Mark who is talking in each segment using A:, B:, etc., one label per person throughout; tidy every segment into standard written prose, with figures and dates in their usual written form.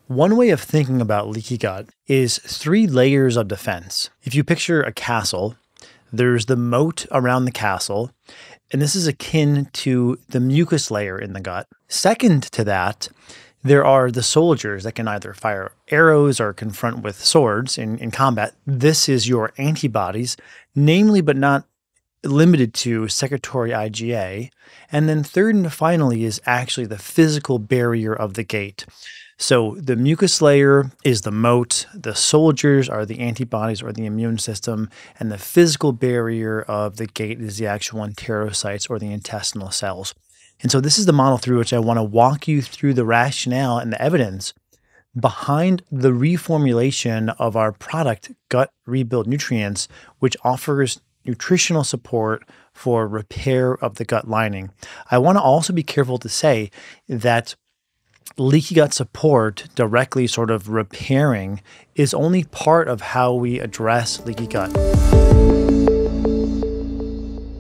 A: One way of thinking about leaky gut is 3 layers of defense. If you picture a castle, there's the moat around the castle, and this is akin to the mucus layer in the gut. Second to that, there are the soldiers that can either fire arrows or confront with swords in combat. This is your antibodies, namely but not limited to secretory IgA. And then third and finally is actually the physical barrier of the gate. So the mucus layer is the moat, the soldiers are the antibodies or the immune system, and the physical barrier of the gate is the actual enterocytes or the intestinal cells. And so this is the model through which I want to walk you through the rationale and the evidence behind the reformulation of our product, Gut Rebuild Nutrients, which offers nutritional support for repair of the gut lining. I want to also be careful to say that leaky gut support, directly sort of repairing, is only part of how we address leaky gut.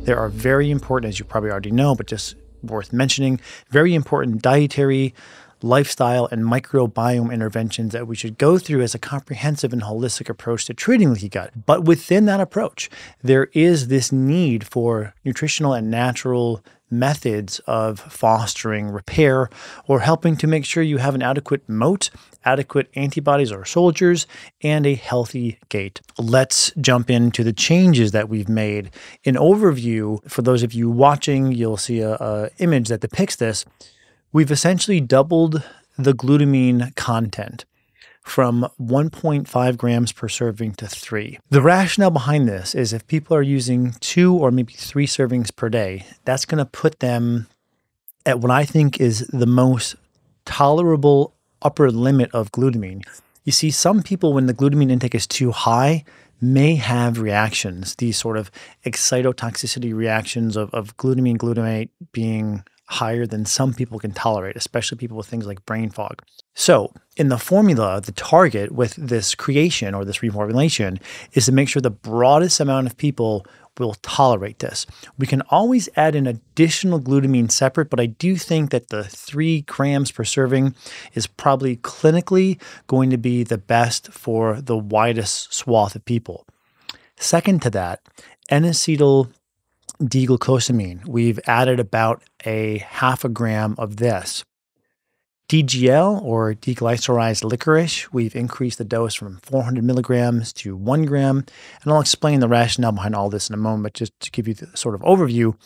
A: There are very important, as you probably already know, but just worth mentioning, very important dietary, lifestyle, and microbiome interventions that we should go through as a comprehensive and holistic approach to treating leaky gut. But within that approach, there is this need for nutritional and natural methods of fostering repair or helping to make sure you have an adequate moat, adequate antibodies or soldiers, and a healthy gate. Let's jump into the changes that we've made. In overview, for those of you watching, you'll see a image that depicts this. We've essentially doubled the glutamine content from 1.5 grams per serving to 3. The rationale behind this is if people are using 2 or maybe 3 servings per day, that's going to put them at what I think is the most tolerable upper limit of glutamine. You see, some people, when the glutamine intake is too high, may have reactions, these sort of excitotoxicity reactions of glutamine, glutamate being higher than some people can tolerate, especially people with things like brain fog. So in the formula, the target with this creation or this reformulation is to make sure the broadest amount of people will tolerate this. We can always add an additional glutamine separate, but I do think that the 3 grams per serving is probably clinically going to be the best for the widest swath of people. Second to that, N-acetyl D-glucosamine. We've added about a 0.5 gram of this. DGL, or deglycerized licorice, we've increased the dose from 400 milligrams to 1 gram. And I'll explain the rationale behind all this in a moment, but just to give you the sort of overview.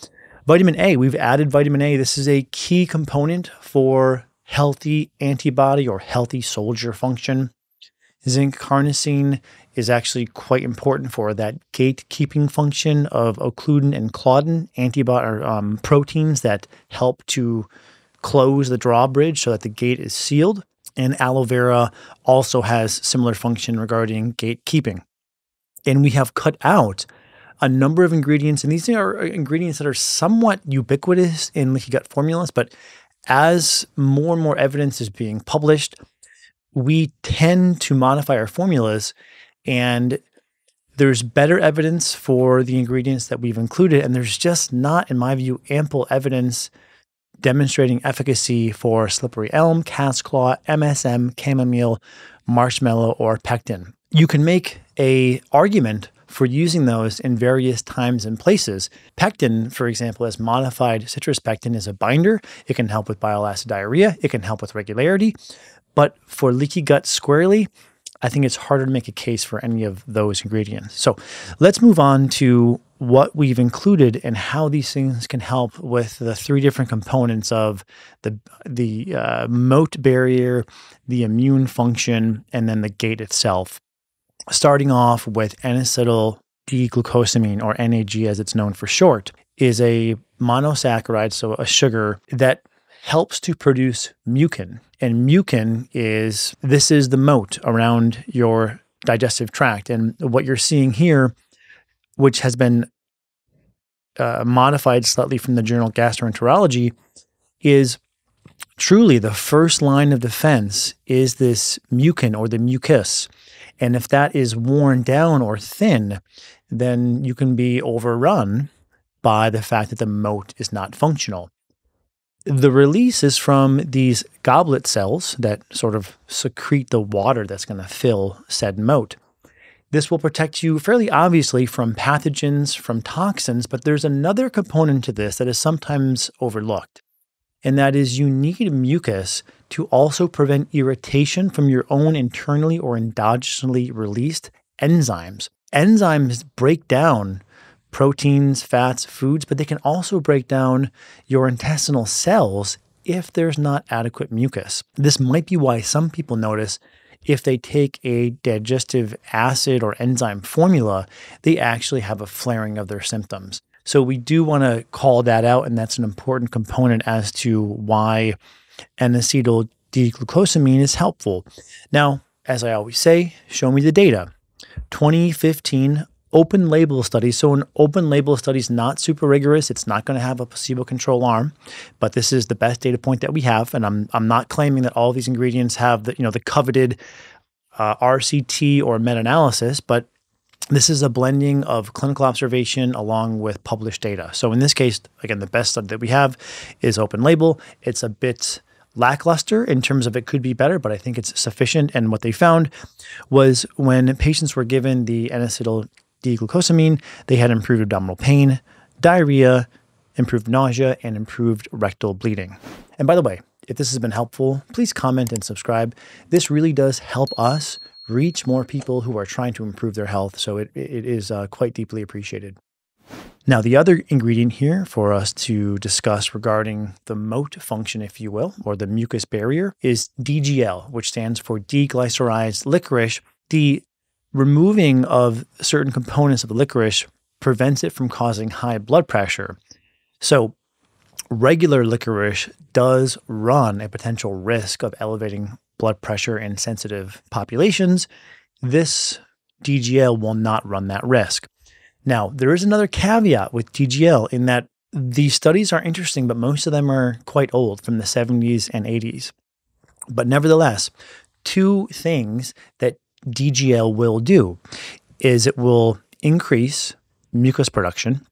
A: Vitamin A, we've added vitamin A. This is a key component for healthy antibody or healthy soldier function. Zinc carnosine is actually quite important for that gatekeeping function of occludin and claudin, antibody proteins that help to close the drawbridge so that the gate is sealed. And aloe vera also has similar function regarding gatekeeping. And we have cut out a number of ingredients, and these are ingredients that are somewhat ubiquitous in leaky gut formulas, but as more and more evidence is being published, we tend to modify our formulas, and there's better evidence for the ingredients that we've included, and there's just not, in my view, ample evidence demonstrating efficacy for slippery elm, cat's claw, MSM, chamomile, marshmallow, or pectin. You can make an argument for using those in various times and places. Pectin, for example, as modified citrus pectin, is a binder. It can help with bile acid diarrhea. It can help with regularity. But for leaky gut squarely, I think it's harder to make a case for any of those ingredients. So let's move on to what we've included and how these things can help with the 3 different components of the moat barrier, the immune function, and then the gate itself. Starting off with N-acetyl D-glucosamine, or NAG as it's known for short, is a monosaccharide, so a sugar that helps to produce mucin. And mucin is the moat around your digestive tract. And what you're seeing here, which has been modified slightly from the journal Gastroenterology, is truly the first line of defense is this mucin or the mucus. And if that is worn down or thin, then you can be overrun by the fact that the moat is not functional. The release is from these goblet cells that sort of secrete the water that's going to fill said moat. This will protect you fairly obviously from pathogens, from toxins, but there's another component to this that is sometimes overlooked, and that is you need mucus to also prevent irritation from your own internally or endogenously released enzymes. Enzymes break down proteins, fats, foods, but they can also break down your intestinal cells if there's not adequate mucus. This might be why some people notice if they take a digestive acid or enzyme formula, they actually have a flaring of their symptoms. So we do want to call that out, and that's an important component as to why N-acetyl D-glucosamine is helpful. Now, as I always say, show me the data. 2015 open label study. So an open label study is not super rigorous. It's not going to have a placebo control arm, but this is the best data point that we have. And I'm not claiming that all these ingredients have the coveted RCT or meta-analysis, but this is a blending of clinical observation along with published data. So in this case, again, the best study that we have is open label. It's a bit lackluster in terms of it could be better, but I think it's sufficient. And what they found was when patients were given the N-acetyl D-glucosamine, they had improved abdominal pain, diarrhea, improved nausea, and improved rectal bleeding. And by the way, if this has been helpful, please comment and subscribe. This really does help us reach more people who are trying to improve their health, so it is quite deeply appreciated. Now, the other ingredient here for us to discuss regarding the moat function, if you will, or the mucus barrier, is DGL, which stands for deglycerized licorice. The removing of certain components of the licorice prevents it from causing high blood pressure. So regular licorice does run a potential risk of elevating blood pressure in sensitive populations. This DGL will not run that risk. Now, there is another caveat with DGL in that these studies are interesting, but most of them are quite old, from the 70s and 80s. But nevertheless, two things that DGL will do is it will increase mucus production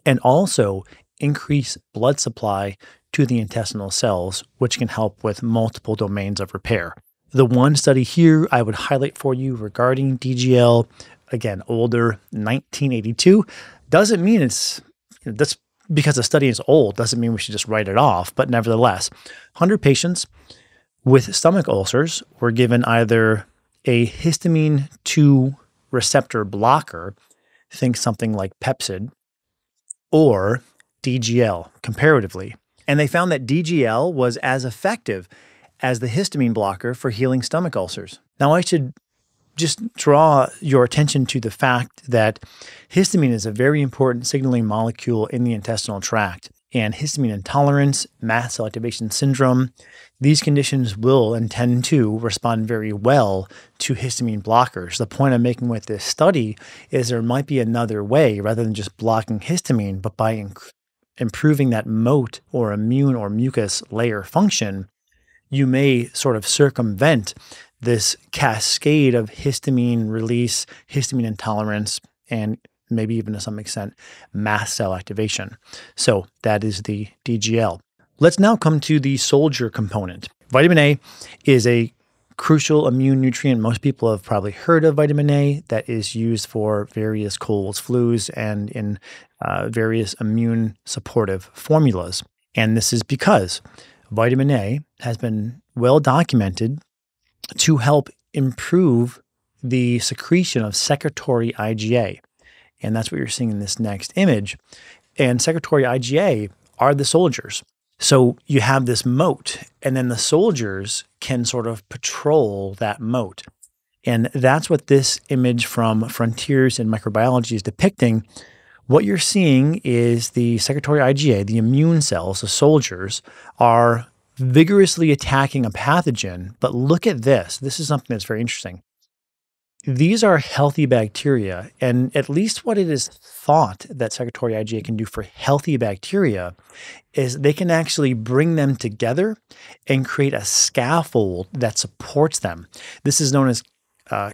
A: and also increase blood supply to the intestinal cells, which can help with multiple domains of repair. The one study here I would highlight for you regarding DGL, again, older, 1982, doesn't mean that's because the study is old, doesn't mean we should just write it off, but nevertheless, 100 patients with stomach ulcers were given either a histamine 2 receptor blocker, think something like Pepsid, or DGL comparatively. And they found that DGL was as effective as the histamine blocker for healing stomach ulcers. Now, I should just draw your attention to the fact that histamine is a very important signaling molecule in the intestinal tract. And histamine intolerance, mast cell activation syndrome, these conditions will and tend to respond very well to histamine blockers. The point I'm making with this study is there might be another way, rather than just blocking histamine, but by improving that moat or immune or mucus layer function, you may sort of circumvent this cascade of histamine release, histamine intolerance, and maybe even to some extent, mast cell activation. So that is the DGL. Let's now come to the soldier component. Vitamin A is a crucial immune nutrient. Most people have probably heard of vitamin A that is used for various colds, flus, and in various immune supportive formulas. And this is because vitamin A has been well documented to help improve the secretion of secretory IgA. And that's what you're seeing in this next image. And secretory IgA are the soldiers. So you have this moat, and then the soldiers can sort of patrol that moat. And that's what this image from Frontiers in Microbiology is depicting. What you're seeing is the secretory IgA, the immune cells, the soldiers, are vigorously attacking a pathogen. But look at this. This is something that's very interesting. These are healthy bacteria, and at least what it is thought that secretory IgA can do for healthy bacteria is they can actually bring them together and create a scaffold that supports them. This is known as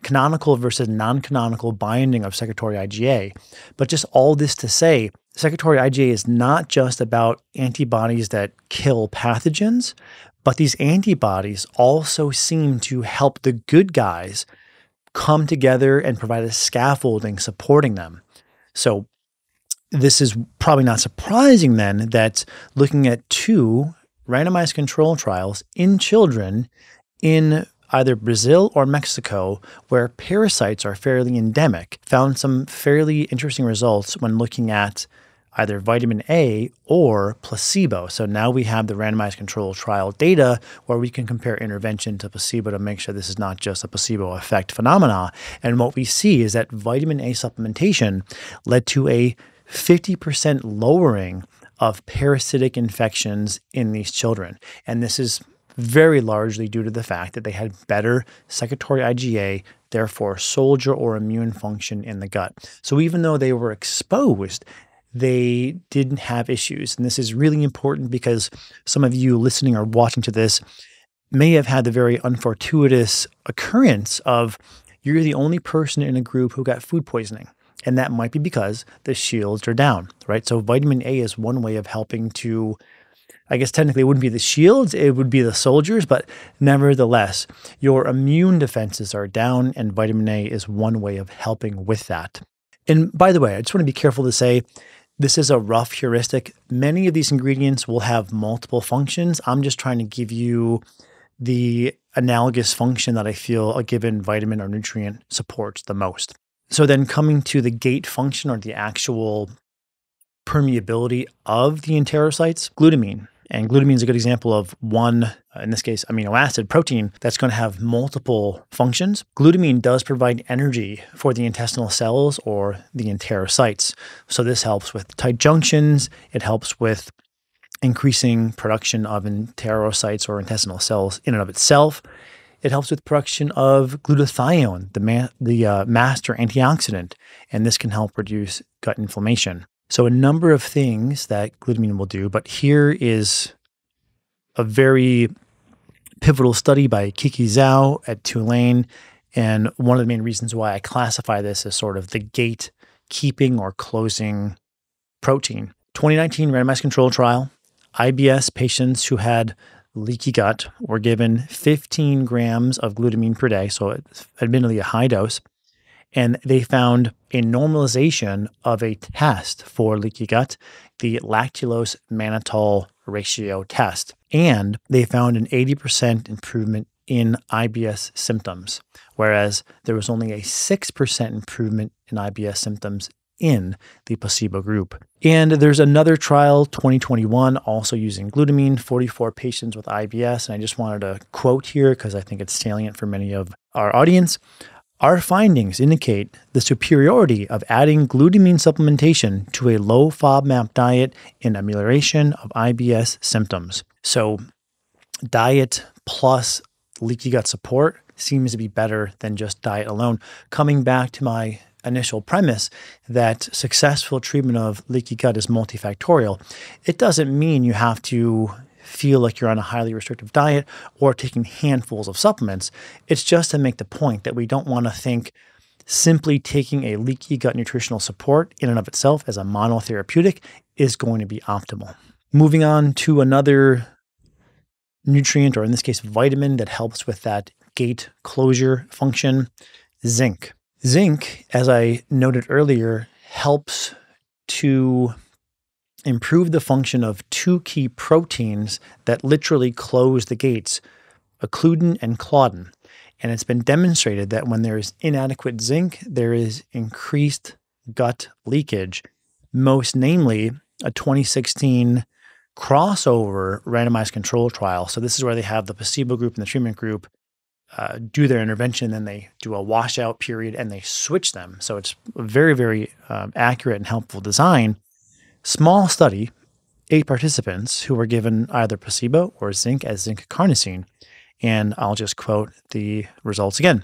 A: canonical versus non-canonical binding of secretory IgA. But just all this to say, secretory IgA is not just about antibodies that kill pathogens, but these antibodies also seem to help the good guys come together and provide a scaffolding supporting them. So this is probably not surprising then that looking at 2 randomized control trials in children in either Brazil or Mexico, where parasites are fairly endemic, found some fairly interesting results when looking at either vitamin A or placebo. So now we have the randomized control trial data where we can compare intervention to placebo to make sure this is not just a placebo effect phenomena. And what we see is that vitamin A supplementation led to a 50% lowering of parasitic infections in these children. And this is very largely due to the fact that they had better secretory IgA, therefore soldier or immune function in the gut. So even though they were exposed, they didn't have issues. And this is really important because some of you listening or watching to this may have had the very unfortuitous occurrence of you're the only person in a group who got food poisoning. And that might be because the shields are down, right? So vitamin A is one way of helping to, I guess technically it wouldn't be the shields, it would be the soldiers, but nevertheless, your immune defenses are down and vitamin A is one way of helping with that. And by the way, I just want to be careful to say, this is a rough heuristic. Many of these ingredients will have multiple functions. I'm just trying to give you the analogous function that I feel a given vitamin or nutrient supports the most. So then coming to the gate function or the actual permeability of the enterocytes, glutamine. And glutamine is a good example of one, in this case, amino acid protein that's going to have multiple functions. Glutamine does provide energy for the intestinal cells or the enterocytes. So this helps with tight junctions. It helps with increasing production of enterocytes or intestinal cells in and of itself. It helps with production of glutathione, the master antioxidant, and this can help reduce gut inflammation. So a number of things that glutamine will do, but here is a very pivotal study by Kiki Zhao at Tulane, and one of the main reasons why I classify this as sort of the gatekeeping or closing protein. 2019 randomized control trial, IBS patients who had leaky gut were given 15 grams of glutamine per day, so it's admittedly a high dose, and they found a normalization of a test for leaky gut, the lactulose mannitol ratio test, and they found an 80% improvement in IBS symptoms, whereas there was only a 6% improvement in IBS symptoms in the placebo group. And there's another trial, 2021, also using glutamine, 44 patients with IBS. And I just wanted to quote here because I think it's salient for many of our audience. Our findings indicate the superiority of adding glutamine supplementation to a low FODMAP diet in amelioration of IBS symptoms. So diet plus leaky gut support seems to be better than just diet alone. Coming back to my initial premise that successful treatment of leaky gut is multifactorial, it doesn't mean you have to feel like you're on a highly restrictive diet or taking handfuls of supplements. It's just to make the point that we don't want to think simply taking a leaky gut nutritional support in and of itself as a monotherapeutic is going to be optimal. Moving on to another nutrient, or in this case, vitamin that helps with that gate closure function, zinc. Zinc, as I noted earlier, helps to improve the function of 2 key proteins that literally close the gates, occludin and claudin. And it's been demonstrated that when there is inadequate zinc, there is increased gut leakage, most namely a 2016 crossover randomized control trial. So this is where they have the placebo group and the treatment group do their intervention, then they do a washout period and they switch them. So it's a very, very accurate and helpful design. Small study, 8 participants who were given either placebo or zinc as zinc carnosine. And I'll just quote the results again.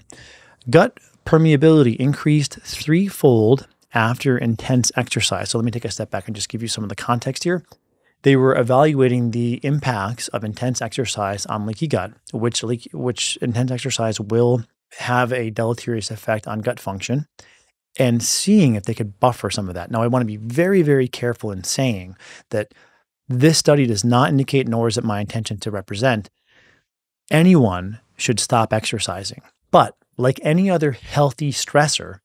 A: Gut permeability increased 3-fold after intense exercise. So let me take a step back and just give you some of the context here. They were evaluating the impacts of intense exercise on leaky gut, which intense exercise will have a deleterious effect on gut function. and seeing if they could buffer some of that. Now, I want to be very, very careful in saying that this study does not indicate, nor is it my intention to represent, anyone should stop exercising. But like any other healthy stressor,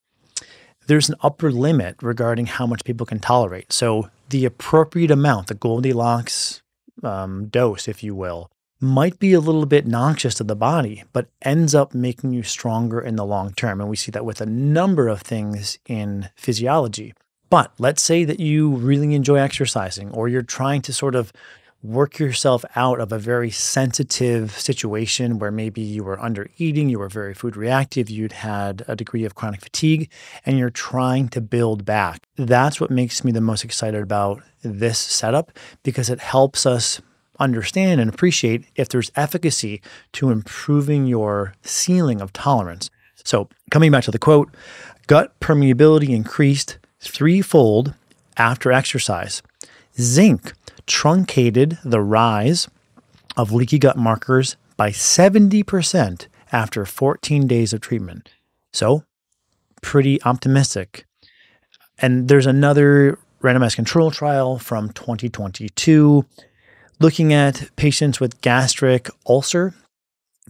A: there's an upper limit regarding how much people can tolerate. So the appropriate amount, the Goldilocks dose, if you will, might be a little bit noxious to the body, but ends up making you stronger in the long term. And we see that with a number of things in physiology. But let's say that you really enjoy exercising, or you're trying to sort of work yourself out of a very sensitive situation where maybe you were under eating, you were very food reactive, you'd had a degree of chronic fatigue, and you're trying to build back. That's what makes me the most excited about this setup, because it helps us understand and appreciate if there's efficacy to improving your ceiling of tolerance. So coming back to the quote, gut permeability increased 3-fold after exercise. Zinc truncated the rise of leaky gut markers by 70% after 14 days of treatment. So pretty optimistic. And there's another randomized control trial from 2022 looking at patients with gastric ulcer,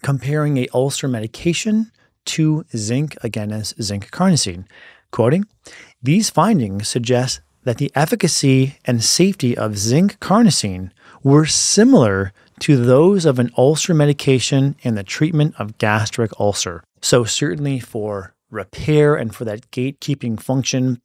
A: comparing a ulcer medication to zinc, again as zinc carnosine. Quoting, "These findings suggest that the efficacy and safety of zinc carnosine were similar to those of an ulcer medication in the treatment of gastric ulcer." So certainly for repair and for that gatekeeping function,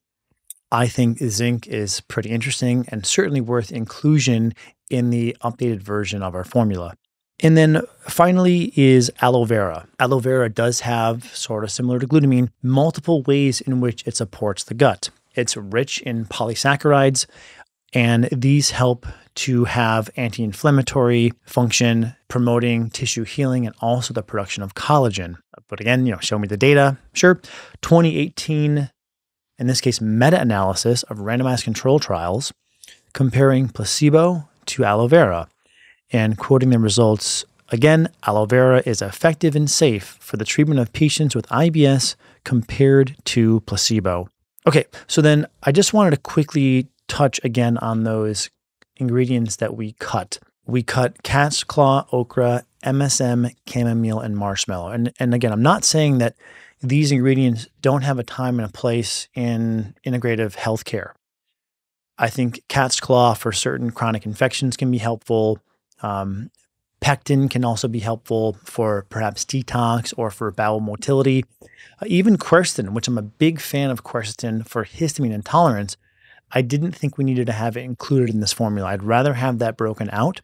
A: I think zinc is pretty interesting and certainly worth inclusion in the updated version of our formula. And then finally is aloe vera. Aloe vera does have, sort of similar to glutamine, multiple ways in which it supports the gut. It's rich in polysaccharides, and these help to have anti-inflammatory function, promoting tissue healing and also the production of collagen. But again, show me the data. Sure. 2018, in this case, meta-analysis of randomized control trials comparing placebo to aloe vera. And quoting the results, again, aloe vera is effective and safe for the treatment of patients with IBS compared to placebo. Okay, so then I just wanted to quickly touch again on those ingredients that we cut. We cut cat's claw, okra, MSM, chamomile, and marshmallow. And again, I'm not saying that these ingredients don't have a time and a place in integrative healthcare. I think cat's claw for certain chronic infections can be helpful. Pectin can also be helpful for perhaps detox or for bowel motility. Even quercetin, which I'm a big fan of quercetin for histamine intolerance, I didn't think we needed to have it included in this formula. I'd rather have that broken out.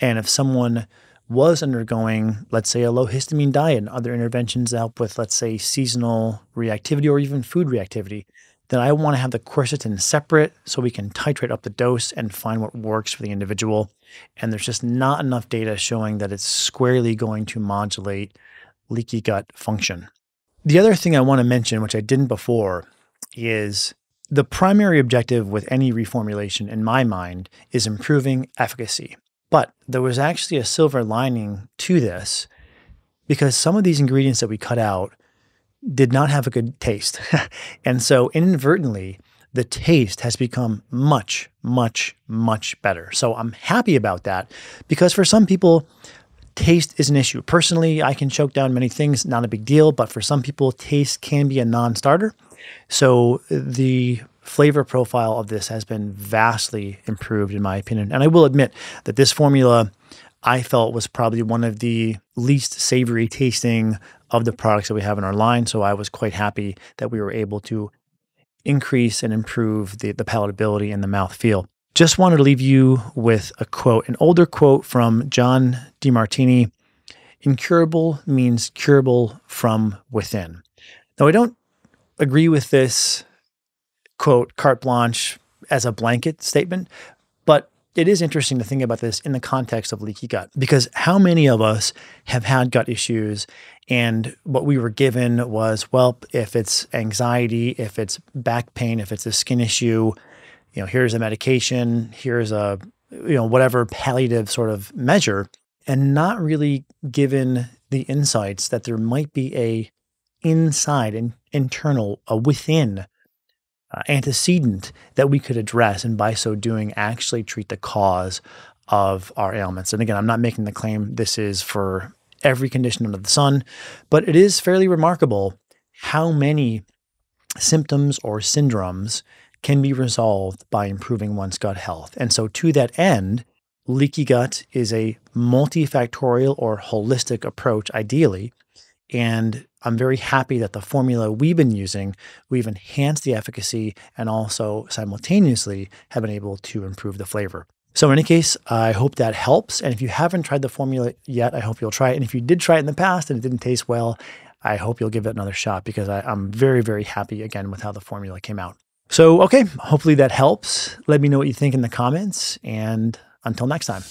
A: And if someone was undergoing, let's say, a low histamine diet and other interventions that help with, let's say, seasonal reactivity or even food reactivity, then I want to have the quercetin separate so we can titrate up the dose and find what works for the individual. And there's just not enough data showing that it's squarely going to modulate leaky gut function. The other thing I want to mention, which I didn't before, is the primary objective with any reformulation in my mind is improving efficacy. But there was actually a silver lining to this because some of these ingredients that we cut out did not have a good taste. And so inadvertently, the taste has become much, much, much better. So I'm happy about that because for some people, taste is an issue. Personally, I can choke down many things, not a big deal, but for some people, taste can be a non-starter. So the flavor profile of this has been vastly improved in my opinion. And I will admit that this formula I felt was probably one of the least savory tasting of the products that we have in our line. So I was quite happy that we were able to increase and improve the palatability and the mouthfeel. Just wanted to leave you with a quote, an older quote from John DeMartini. Incurable means curable from within. Now, I don't agree with this quote, carte blanche, as a blanket statement, but it is interesting to think about this in the context of leaky gut, because how many of us have had gut issues and what we were given was, well, if it's anxiety, if it's back pain, if it's a skin issue, here's a medication, here's a, whatever palliative sort of measure, and not really given the insights that there might be a inside and internal, within antecedent that we could address, and by so doing, actually treat the cause of our ailments. And again, I'm not making the claim this is for every condition under the sun, but it is fairly remarkable how many symptoms or syndromes can be resolved by improving one's gut health. And so to that end, leaky gut is a multifactorial or holistic approach, ideally. And I'm very happy that the formula we've been using, we've enhanced the efficacy and also simultaneously have been able to improve the flavor. So in any case, I hope that helps. And if you haven't tried the formula yet, I hope you'll try it. And if you did try it in the past and it didn't taste well, I hope you'll give it another shot, because I'm very, very happy again with how the formula came out. So, okay, hopefully that helps. Let me know what you think in the comments, and until next time.